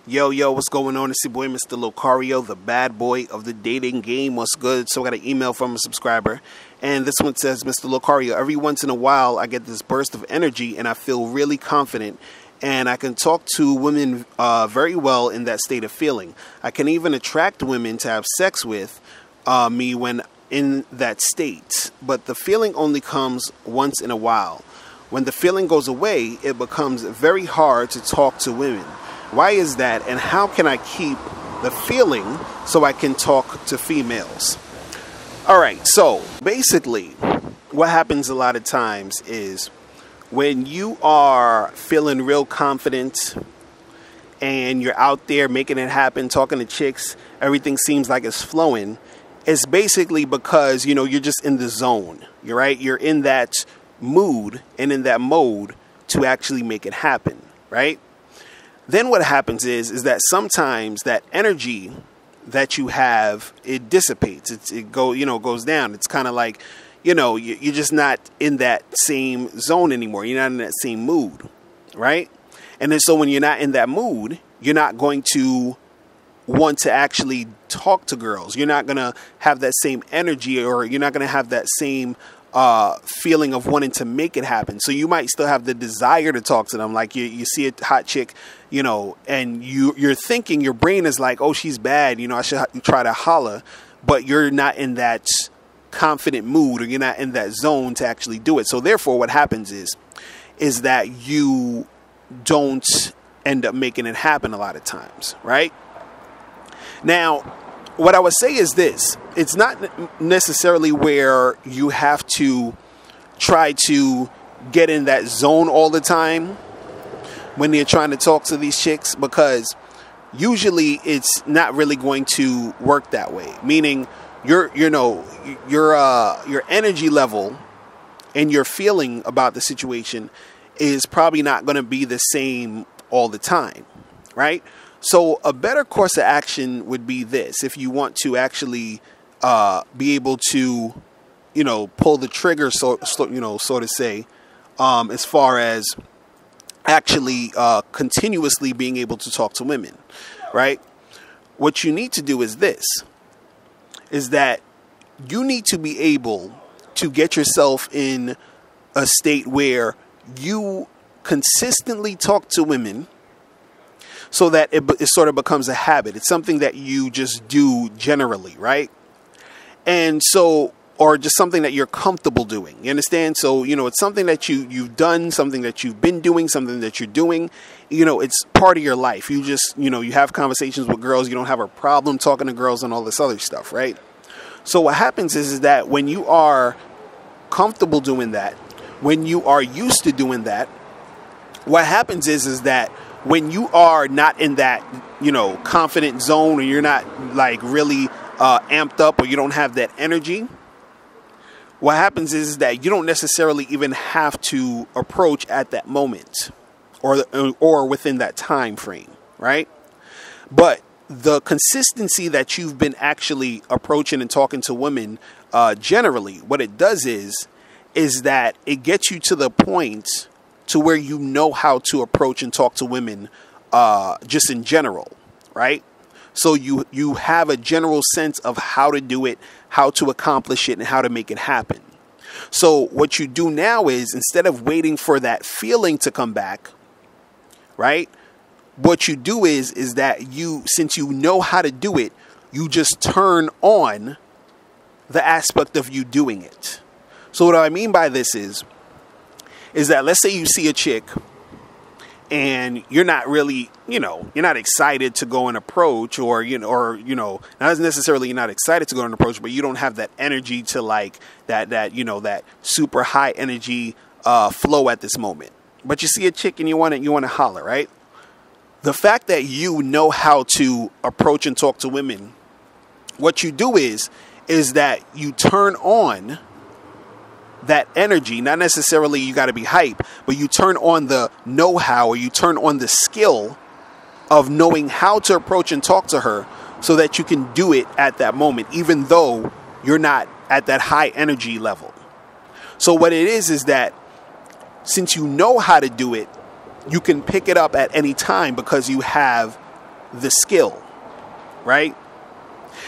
Yo, what's going on? It's your boy, Mr. Locario, the bad boy of the dating game. What's good? So I got an email from a subscriber, and this one says, Mr. Locario, every once in a while I get this burst of energy and I feel really confident, and I can talk to women very well in that state of feeling. I can even attract women to have sex with me when in that state, but the feeling only comes once in a while. When the feeling goes away, it becomes very hard to talk to women. Why is that, and how can I keep the feeling so I can talk to females? All right, so basically what happens a lot of times is when you are feeling real confident and you're out there making it happen, talking to chicks, everything seems like it's flowing. It's basically because, you're just in the zone. You're right. You're in that mood and in that mode to actually make it happen. Right. Then what happens is that sometimes that energy that you have, it dissipates. It goes down. It's kind of like, you're just not in that same zone anymore. You're not in that same mood, right? And then so when you're not in that mood, you're not going to want to actually talk to girls. You're not going to have that same energy, or you're not going to have that same feeling of wanting to make it happen. So you might still have the desire to talk to them. Like you see a hot chick, and you're thinking, your brain is like, oh, she's bad. I should try to holler, but you're not in that confident mood, or you're not in that zone to actually do it. So therefore what happens is that you don't end up making it happen a lot of times. Right now, what I would say is this: it's not necessarily where you have to try to get in that zone all the time when you're trying to talk to these chicks, because usually it's not really going to work that way. Meaning your energy level and your feeling about the situation is probably not going to be the same all the time, right? So a better course of action would be this: if you want to actually be able to, pull the trigger, so to say, as far as actually continuously being able to talk to women, right? What you need to do is this: is that you need to be able to get yourself in a state where you consistently talk to women, so that it sort of becomes a habit. It's something that you just do generally, right? And so, or just something that you're comfortable doing. You understand? So, it's something that you've done, something that you've been doing, something that you're doing. It's part of your life. You just, you have conversations with girls. You don't have a problem talking to girls and all this other stuff, right? So what happens is that when you are comfortable doing that, when you are used to doing that, what happens is that when you are not in that, confident zone, or you're not like really amped up, or you don't have that energy, what happens is that you don't necessarily even have to approach at that moment or within that time frame, right? But the consistency that you've been actually approaching and talking to women generally, what it does is that it gets you to the point to where you know how to approach and talk to women just in general, right? So you have a general sense of how to do it, how to accomplish it, and how to make it happen. So what you do now is, instead of waiting for that feeling to come back, right? What you do is that since you know how to do it, you just turn on the aspect of you doing it. So what I mean by this is that, let's say you see a chick and you're not really, you're not excited to go and approach, or not necessarily you're not excited to go and approach, but you don't have that energy to like that super high energy flow at this moment. But you see a chick and you want to holler, right? The fact that you know how to approach and talk to women, what you do is that you turn on that energy. Not necessarily you got to be hype, but you turn on the know-how, or you turn on the skill of knowing how to approach and talk to her, so that you can do it at that moment, even though you're not at that high energy level. So what it is that since you know how to do it, you can pick it up at any time, because you have the skill, right?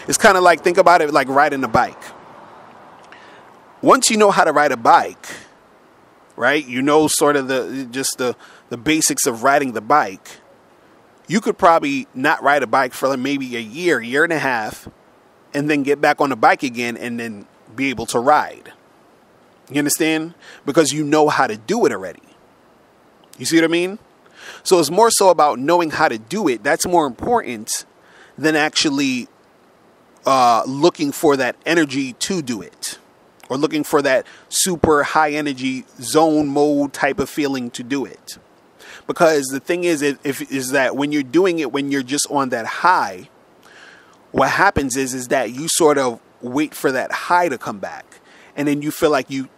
It's kind of like, think about it like riding a bike. Once you know how to ride a bike, right? You know sort of the basics of riding the bike. You could probably not ride a bike for like maybe a year and a half, and then get back on the bike again and then be able to ride. You understand? Because you know how to do it already. You see what I mean? So it's more so about knowing how to do it. That's more important than actually looking for that energy to do it, or looking for that super high energy zone mode type of feeling to do it. Because the thing is that when you're doing it, when you're just on that high, what happens is that you sort of wait for that high to come back. And then you feel like you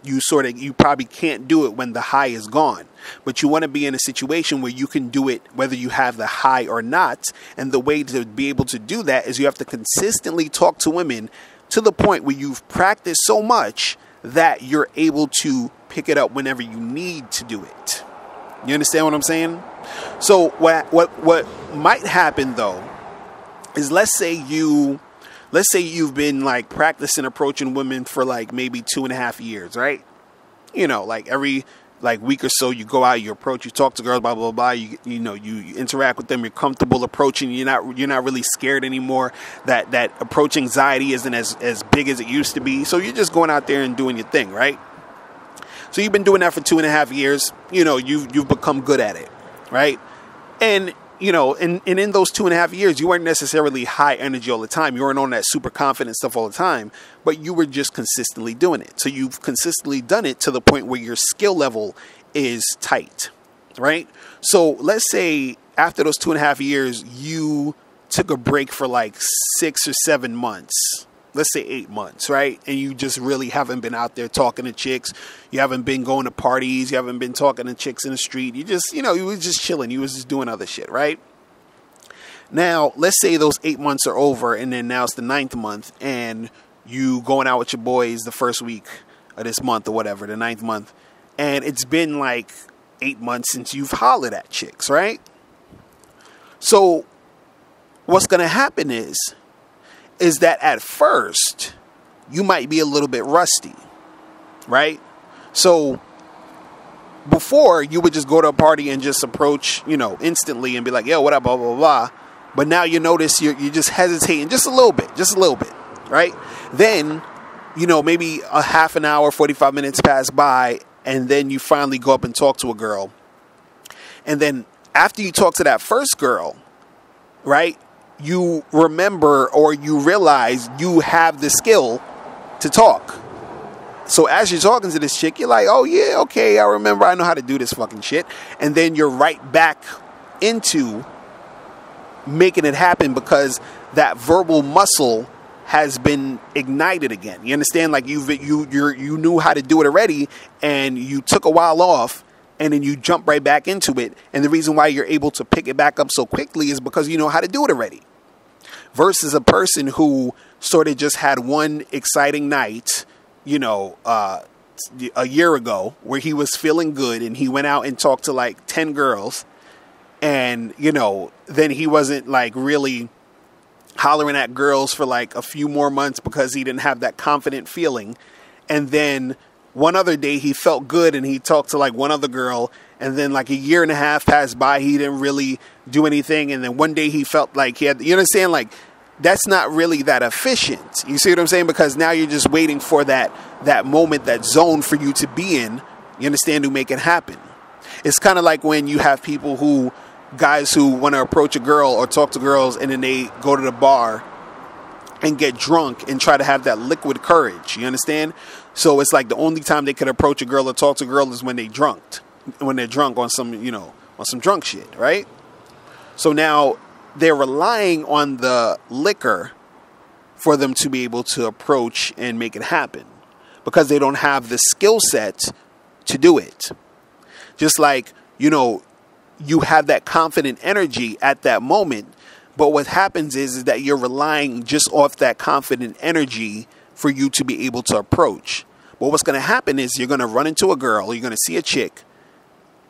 probably can't do it when the high is gone. But you want to be in a situation where you can do it whether you have the high or not. And the way to be able to do that is you have to consistently talk to women to the point where you've practiced so much that you're able to pick it up whenever you need to do it. You understand what I'm saying? So what might happen though is, let's say you've been like practicing approaching women for like maybe 2.5 years, right? You know, like every like week or so you go out, you approach, you talk to girls, blah, blah, blah. You interact with them. You're comfortable approaching. You're not really scared anymore. That approach anxiety isn't as big as it used to be. So you're just going out there and doing your thing, right? So you've been doing that for 2.5 years. You know, you've become good at it, right? And you know, and in those 2.5 years, you weren't necessarily high energy all the time. You weren't on that super confident stuff all the time, but you were just consistently doing it. So you've consistently done it to the point where your skill level is tight, right? So let's say after those 2.5 years, you took a break for like 6 or 7 months. Let's say 8 months, right? And you just really haven't been out there talking to chicks. You haven't been going to parties. You haven't been talking to chicks in the street. You just, you was just chilling. You was just doing other shit, right? Now, let's say those 8 months are over, and then now it's the 9th month, and you going out with your boys the first week of this month or whatever, the 9th month. And it's been like 8 months since you've hollered at chicks, right? So what's going to happen is that at first you might be a little bit rusty, right? So before you would just go to a party and just approach, instantly and be like, yo, what up, blah, blah, blah. But now you notice you're just hesitating just a little bit, right? Then, maybe a half an hour, 45 minutes pass by, and then you finally go up and talk to a girl. And then after you talk to that first girl, right, you remember or you realize you have the skill to talk. So as you're talking to this chick, you're like, oh yeah, okay, I remember, I know how to do this fucking shit. And then you're right back into making it happen because that verbal muscle has been ignited again. You understand? Like you knew how to do it already, and you took a while off, and then you jump right back into it. And the reason why you're able to pick it back up so quickly is because you know how to do it already. Versus a person who sort of just had one exciting night, a year ago, where he was feeling good and he went out and talked to like 10 girls. And, then he wasn't like really hollering at girls for like a few more months because he didn't have that confident feeling. And then one other day he felt good and he talked to like one other girl. And then like a year and a half passed by, he didn't really do anything. And then one day he felt like he had, you understand? Like that's not really that efficient. You see what I'm saying? Because now you're just waiting for that moment, that zone for you to be in. You understand? To make it happen. It's kind of like when you have guys who want to approach a girl or talk to girls, and then they go to the bar and get drunk and try to have that liquid courage. You understand? So it's like the only time they could approach a girl or talk to a girl is when they're drunk on some, on some drunk shit, right? So now they're relying on the liquor for them to be able to approach and make it happen because they don't have the skill set to do it. Just like, you have that confident energy at that moment, but what happens is that you're relying just off that confident energy for you to be able to approach. But what's going to happen is you're going to run into a girl, you're going to see a chick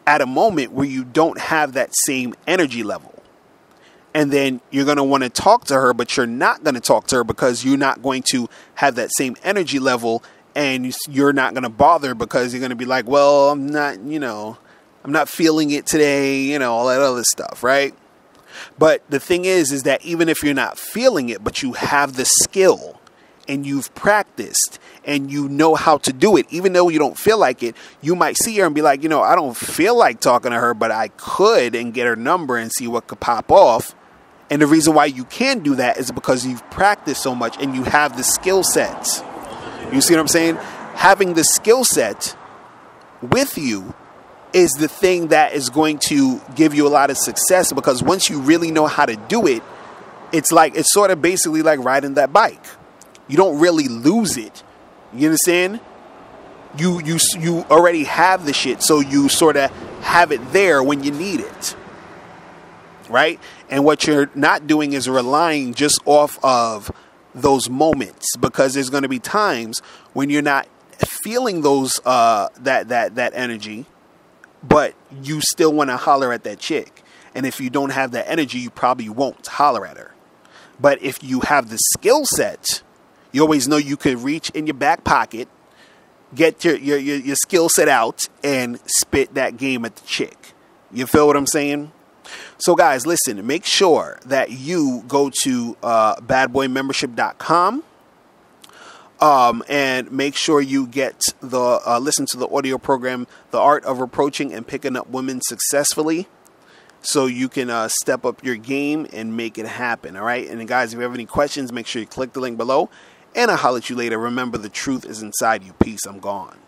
at a moment where you don't have that same energy level. And then you're going to want to talk to her, but you're not going to talk to her because you're not going to have that same energy level, and you're not going to bother because you're going to be like, well, I'm not feeling it today, all that other stuff, right? But the thing is that even if you're not feeling it, but you have the skill and you've practiced and you know how to do it, even though you don't feel like it, you might see her and be like, I don't feel like talking to her, but I could, and get her number and see what could pop off. And the reason why you can do that is because you've practiced so much and you have the skill sets. You see what I'm saying? Having the skill set with you is the thing that is going to give you a lot of success, because once you really know how to do it, it's sort of basically like riding that bike. You don't really lose it. You understand? You already have the shit, so you sort of have it there when you need it. Right? And what you're not doing is relying just off of those moments, because there's going to be times when you're not feeling those that energy, but you still want to holler at that chick. And if you don't have that energy, you probably won't holler at her. But if you have the skill set, you always know you could reach in your back pocket, get your skill set out, and spit that game at the chick. You feel what I'm saying? So guys, listen, make sure that you go to badboymembership.com. And make sure you get listen to the audio program, The Art of Approaching and Picking Up Women Successfully, so you can step up your game and make it happen. All right. And then guys, if you have any questions, make sure you click the link below, and I'll holler at you later. Remember, the truth is inside you. Peace. I'm gone.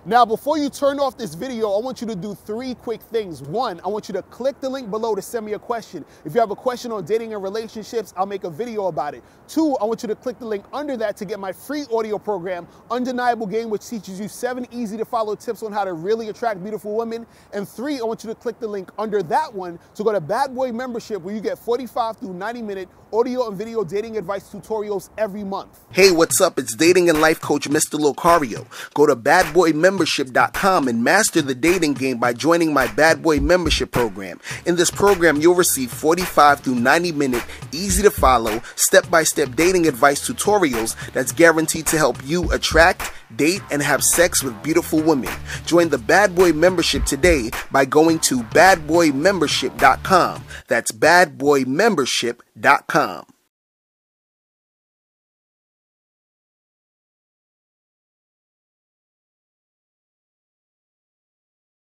Now, before you turn off this video, I want you to do 3 quick things. 1, I want you to click the link below to send me a question. If you have a question on dating and relationships, I'll make a video about it. 2, I want you to click the link under that to get my free audio program, Undeniable Game, which teaches you 7 easy to follow tips on how to really attract beautiful women. And 3, I want you to click the link under that one to go to Bad Boy Membership, where you get 45 through 90-minute audio and video dating advice tutorials every month. Hey, what's up? It's dating and life coach Mr. Locario. Go to badboymembership.com and master the dating game by joining my Bad Boy Membership program. In this program, you'll receive 45 through 90-minute, easy to follow, step-by-step dating advice tutorials that's guaranteed to help you attract, date, and have sex with beautiful women. Join the Bad Boy Membership today by going to badboymembership.com. That's badboymembership.com.